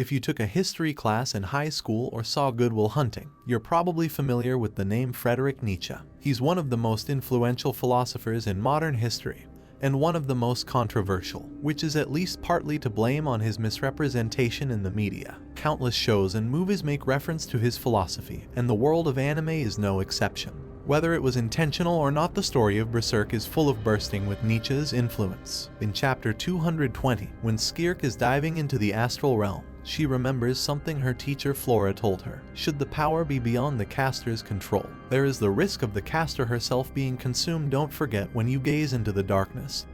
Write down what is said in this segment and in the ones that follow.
If you took a history class in high school or saw Good Will Hunting, you're probably familiar with the name Friedrich Nietzsche. He's one of the most influential philosophers in modern history, and one of the most controversial, which is at least partly to blame on his misrepresentation in the media. Countless shows and movies make reference to his philosophy, and the world of anime is no exception. Whether it was intentional or not, the story of Berserk is full of bursting with Nietzsche's influence. In chapter 220, when Skirk is diving into the astral realm, she remembers something her teacher Flora told her. Should the power be beyond the caster's control, there is the risk of the caster herself being consumed. Don't forget, when you gaze into the darkness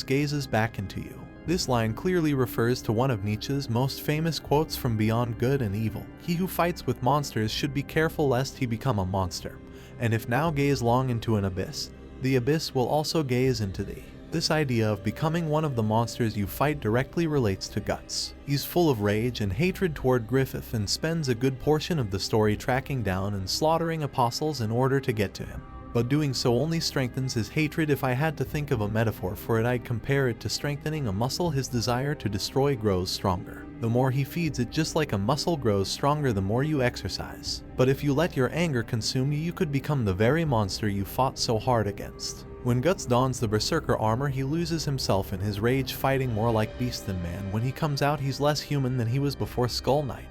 gazes back into you. This line clearly refers to one of Nietzsche's most famous quotes from Beyond Good and Evil. He who fights with monsters should be careful lest he become a monster. And if now gaze long into an abyss, the abyss will also gaze into thee. This idea of becoming one of the monsters you fight directly relates to Guts. He's full of rage and hatred toward Griffith and spends a good portion of the story tracking down and slaughtering apostles in order to get to him. But doing so only strengthens his hatred. If I had to think of a metaphor for it, I'd compare it to strengthening a muscle. His desire to destroy grows stronger the more he feeds it. Just like a muscle grows stronger the more you exercise. But if you let your anger consume you, you could become the very monster you fought so hard against. When Guts dons the Berserker armor, he loses himself in his rage, fighting more like beast than man. When he comes out, he's less human than he was before Skull Knight.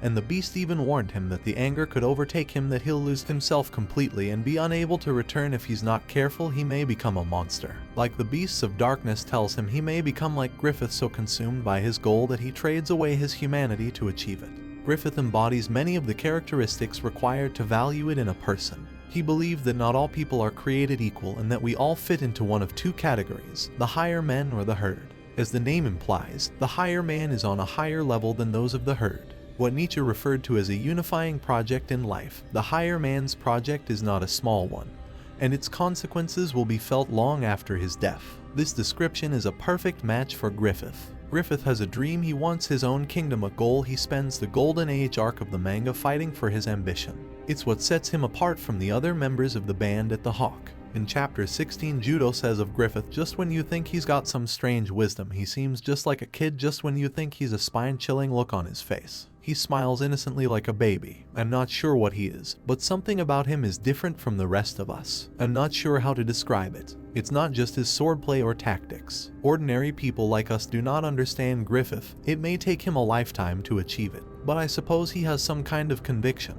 And the beast even warned him that the anger could overtake him, that he'll lose himself completely and be unable to return if he's not careful. He may become a monster. Like the beasts of darkness tells him, he may become like Griffith, so consumed by his goal that he trades away his humanity to achieve it. Griffith embodies many of the characteristics required to value it in a person. He believed that not all people are created equal and that we all fit into one of two categories, the higher men or the herd. As the name implies, the higher man is on a higher level than those of the herd. What Nietzsche referred to as a unifying project in life, the higher man's project is not a small one, and its consequences will be felt long after his death. This description is a perfect match for Griffith. Griffith has a dream. He wants his own kingdom, a goal. He spends the Golden Age arc of the manga fighting for his ambition. It's what sets him apart from the other members of the band at the Hawk. In chapter 16, Judo says of Griffith, just when you think he's got some strange wisdom, he seems just like a kid. Just when you think he's a spine-chilling look on his face, he smiles innocently like a baby. I'm not sure what he is, but something about him is different from the rest of us. I'm not sure how to describe it. It's not just his swordplay or tactics. Ordinary people like us do not understand Griffith. It may take him a lifetime to achieve it, but I suppose he has some kind of conviction.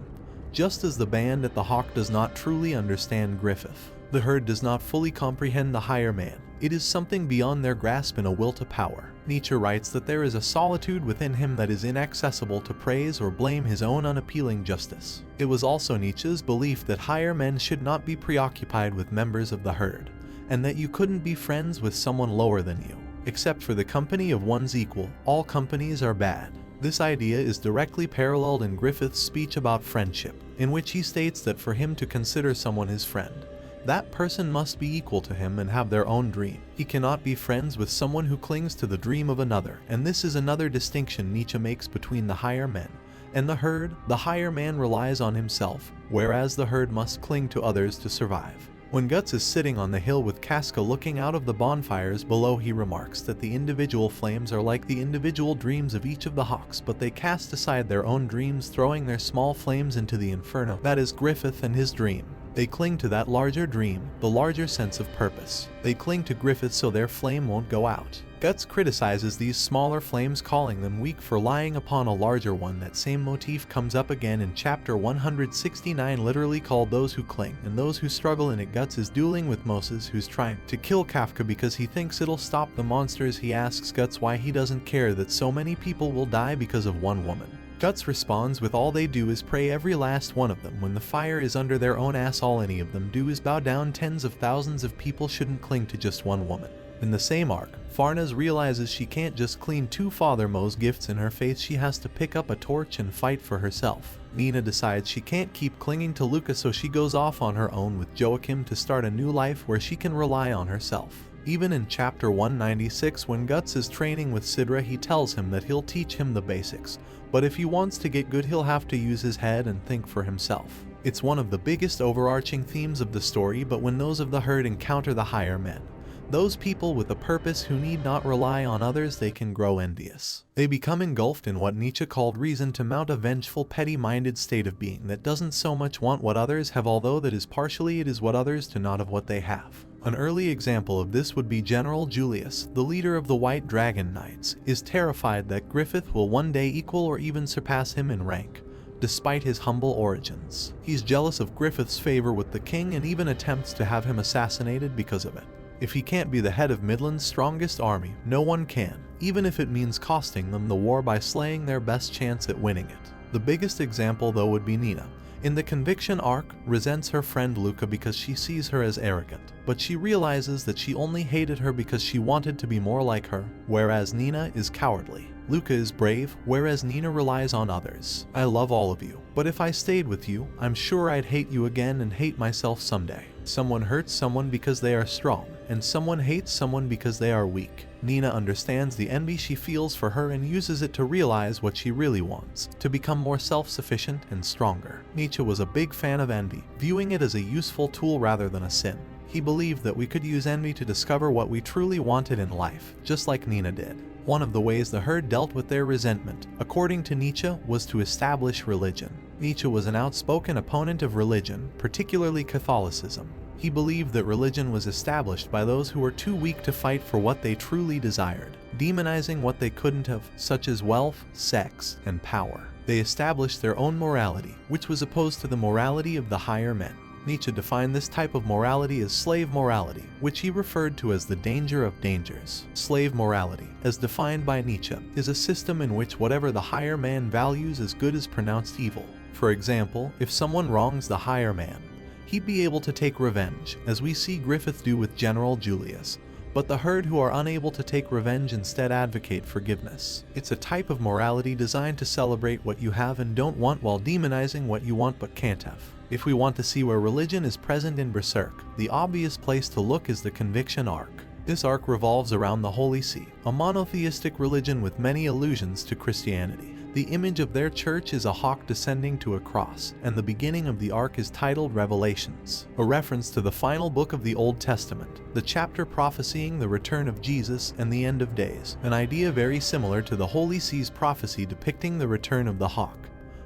Just as the band at the Hawk does not truly understand Griffith, the herd does not fully comprehend the higher man. It is something beyond their grasp and a will to power. Nietzsche writes that there is a solitude within him that is inaccessible to praise or blame his own unappealing justice. It was also Nietzsche's belief that higher men should not be preoccupied with members of the herd, and that you couldn't be friends with someone lower than you, except for the company of one's equal. All companies are bad. This idea is directly paralleled in Griffith's speech about friendship, in which he states that for him to consider someone his friend, that person must be equal to him and have their own dream. He cannot be friends with someone who clings to the dream of another. And this is another distinction Nietzsche makes between the higher men and the herd. The higher man relies on himself, whereas the herd must cling to others to survive. When Guts is sitting on the hill with Casca looking out of the bonfires below, he remarks that the individual flames are like the individual dreams of each of the Hawks, but they cast aside their own dreams, throwing their small flames into the inferno. That is Griffith and his dream. They cling to that larger dream, the larger sense of purpose. They cling to Griffith so their flame won't go out. Guts criticizes these smaller flames, calling them weak for lying upon a larger one. That same motif comes up again in chapter 169, literally called Those Who Cling and Those Who Struggle. In it, Guts is dueling with Moses, who's trying to kill Kafka because he thinks it'll stop the monsters. He asks Guts why he doesn't care that so many people will die because of one woman. Guts responds with, all they do is pray, every last one of them. When the fire is under their own ass, all any of them do is bow down. Tens of thousands of people shouldn't cling to just one woman. In the same arc, Farnaz realizes she can't just clean to Father Mo's gifts in her faith, she has to pick up a torch and fight for herself. Nina decides she can't keep clinging to Luca, so she goes off on her own with Joachim to start a new life where she can rely on herself. Even in chapter 196, when Guts is training with Sidra, he tells him that he'll teach him the basics, but if he wants to get good he'll have to use his head and think for himself. It's one of the biggest overarching themes of the story, but when those of the herd encounter the higher men, Those people with a purpose who need not rely on others, they can grow envious. They become engulfed in what Nietzsche called reason to mount a vengeful, petty-minded state of being that doesn't so much want what others have, although that is partially it is what others to not of what they have. An early example of this would be General Julius, the leader of the White Dragon Knights, is terrified that Griffith will one day equal or even surpass him in rank, despite his humble origins. He's jealous of Griffith's favor with the king and even attempts to have him assassinated because of it. If he can't be the head of Midland's strongest army, no one can, even if it means costing them the war by slaying their best chance at winning it. The biggest example though would be Nina. In the Conviction arc, resents her friend Luca because she sees her as arrogant, but she realizes that she only hated her because she wanted to be more like her, whereas Nina is cowardly. Luca is brave, whereas Nina relies on others. I love all of you, but if I stayed with you, I'm sure I'd hate you again and hate myself someday. Someone hurts someone because they are strong, and someone hates someone because they are weak. Nina understands the envy she feels for her and uses it to realize what she really wants, to become more self-sufficient and stronger. Nietzsche was a big fan of envy, viewing it as a useful tool rather than a sin. He believed that we could use envy to discover what we truly wanted in life, just like Nina did. One of the ways the herd dealt with their resentment, according to Nietzsche, was to establish religion. Nietzsche was an outspoken opponent of religion, particularly Catholicism. He believed that religion was established by those who were too weak to fight for what they truly desired, demonizing what they couldn't have, such as wealth, sex, and power. They established their own morality, which was opposed to the morality of the higher men. Nietzsche defined this type of morality as slave morality, which he referred to as the danger of dangers. Slave morality, as defined by Nietzsche, is a system in which whatever the higher man values as good is pronounced evil. For example, if someone wrongs the higher man, he'd be able to take revenge, as we see Griffith do with General Julius. But the herd who are unable to take revenge instead advocate forgiveness. It's a type of morality designed to celebrate what you have and don't want while demonizing what you want but can't have. If we want to see where religion is present in Berserk, the obvious place to look is the Conviction arc. This arc revolves around the Holy See, a monotheistic religion with many allusions to Christianity. The image of their church is a hawk descending to a cross, and the beginning of the arc is titled Revelations, a reference to the final book of the Old Testament, the chapter prophesying the return of Jesus and the end of days, an idea very similar to the Holy See's prophecy depicting the return of the hawk,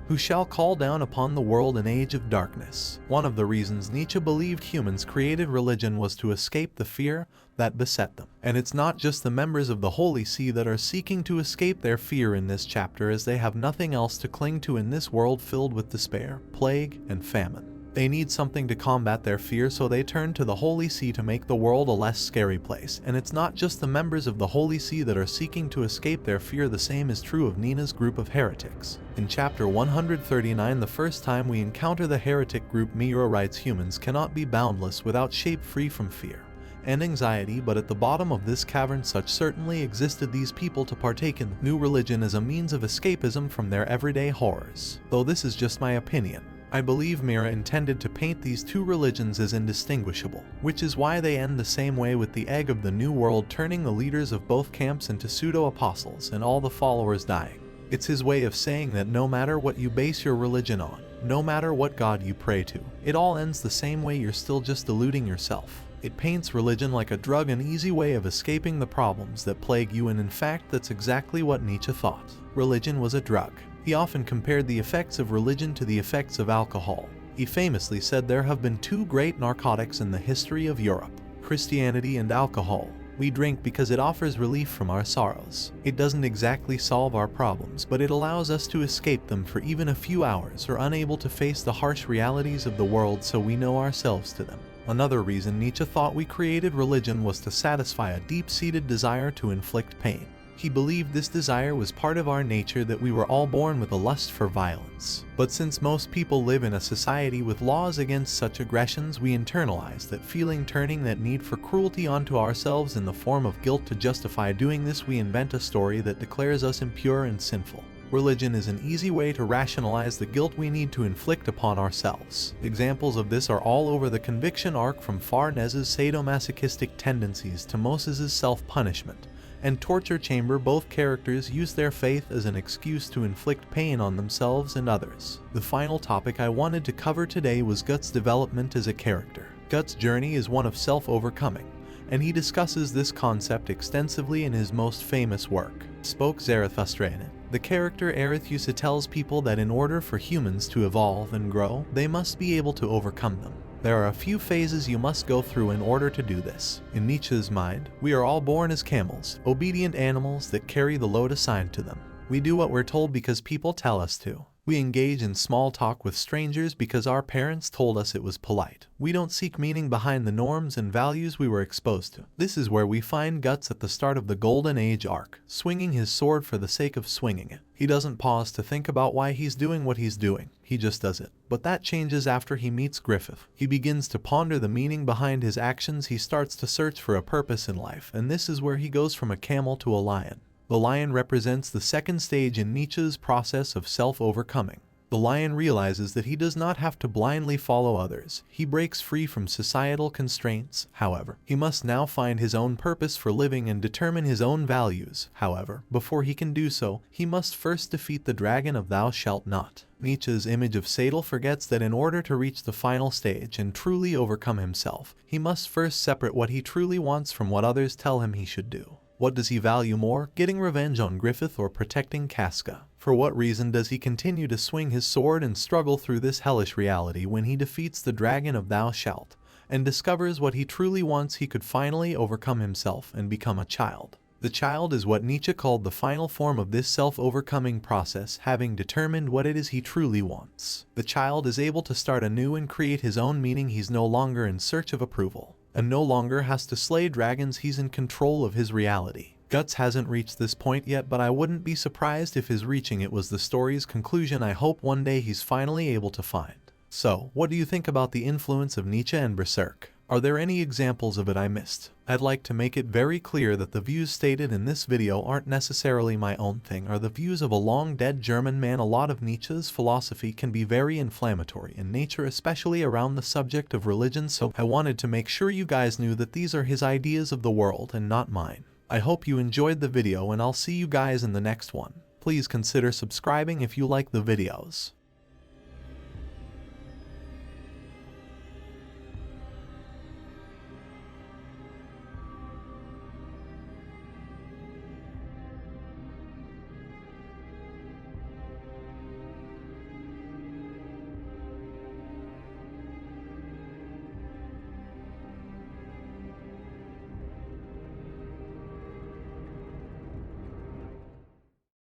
who shall call down upon the world an age of darkness. One of the reasons Nietzsche believed humans created religion was to escape the fear that beset them. And it's not just the members of the Holy See that are seeking to escape their fear in this chapter, as they have nothing else to cling to in this world filled with despair, plague, and famine. They need something to combat their fear, so they turn to the Holy See to make the world a less scary place. And it's not just the members of the Holy See that are seeking to escape their fear, the same is true of Nina's group of heretics. In chapter 139, the first time we encounter the heretic group, Miura writes, humans cannot be boundless without shape free from fear and anxiety, but at the bottom of this cavern such certainly existed these people to partake in the new religion as a means of escapism from their everyday horrors. Though this is just my opinion, I believe Miura intended to paint these two religions as indistinguishable, which is why they end the same way, with the egg of the New World turning the leaders of both camps into pseudo-apostles and all the followers dying. It's his way of saying that no matter what you base your religion on, no matter what god you pray to, it all ends the same way, you're still just deluding yourself. It paints religion like a drug, an easy way of escaping the problems that plague you, and in fact that's exactly what Nietzsche thought. Religion was a drug. He often compared the effects of religion to the effects of alcohol. He famously said there have been two great narcotics in the history of Europe: Christianity and alcohol. We drink because it offers relief from our sorrows. It doesn't exactly solve our problems, but it allows us to escape them for even a few hours, or unable to face the harsh realities of the world, so we know ourselves to them. Another reason Nietzsche thought we created religion was to satisfy a deep-seated desire to inflict pain. He believed this desire was part of our nature, that we were all born with a lust for violence. But since most people live in a society with laws against such aggressions, we internalize that feeling, turning that need for cruelty onto ourselves in the form of guilt. To justify doing this, we invent a story that declares us impure and sinful. Religion is an easy way to rationalize the guilt we need to inflict upon ourselves. Examples of this are all over the Conviction arc, from Farnez's sadomasochistic tendencies to Moses's self-punishment and torture chamber. Both characters use their faith as an excuse to inflict pain on themselves and others. The final topic I wanted to cover today was Guts' development as a character. Guts' journey is one of self-overcoming, and he discusses this concept extensively in his most famous work, Spoke Zarathustra. In it, the character Arethusa tells people that in order for humans to evolve and grow, they must be able to overcome them. There are a few phases you must go through in order to do this. In Nietzsche's mind, we are all born as camels, obedient animals that carry the load assigned to them. We do what we're told because people tell us to. We engage in small talk with strangers because our parents told us it was polite. We don't seek meaning behind the norms and values we were exposed to. This is where we find Guts at the start of the Golden Age arc, swinging his sword for the sake of swinging it. He doesn't pause to think about why he's doing what he's doing. He just does it. But that changes after he meets Griffith. He begins to ponder the meaning behind his actions. He starts to search for a purpose in life, and this is where he goes from a camel to a lion. The lion represents the second stage in Nietzsche's process of self-overcoming. The lion realizes that he does not have to blindly follow others. He breaks free from societal constraints. However, he must now find his own purpose for living and determine his own values. However, before he can do so, he must first defeat the dragon of thou shalt not. Nietzsche's image of Sadal forgets that in order to reach the final stage and truly overcome himself, he must first separate what he truly wants from what others tell him he should do. What does he value more, getting revenge on Griffith or protecting Casca? For what reason does he continue to swing his sword and struggle through this hellish reality when he defeats the dragon of thou shalt and discovers what he truly wants? He could finally overcome himself and become a child. The child is what Nietzsche called the final form of this self-overcoming process. Having determined what it is he truly wants, the child is able to start anew and create his own meaning. He's no longer in search of approval, and no longer has to slay dragons. He's in control of his reality. Guts hasn't reached this point yet, but I wouldn't be surprised if his reaching it was the story's conclusion. I hope one day he's finally able to find. So, what do you think about the influence of Nietzsche and Berserk? Are there any examples of it I missed? I'd like to make it very clear that the views stated in this video aren't necessarily my own thing or the views of a long-dead German man. A lot of Nietzsche's philosophy can be very inflammatory in nature, especially around the subject of religion, so I wanted to make sure you guys knew that these are his ideas of the world and not mine. I hope you enjoyed the video, and I'll see you guys in the next one. Please consider subscribing if you like the videos.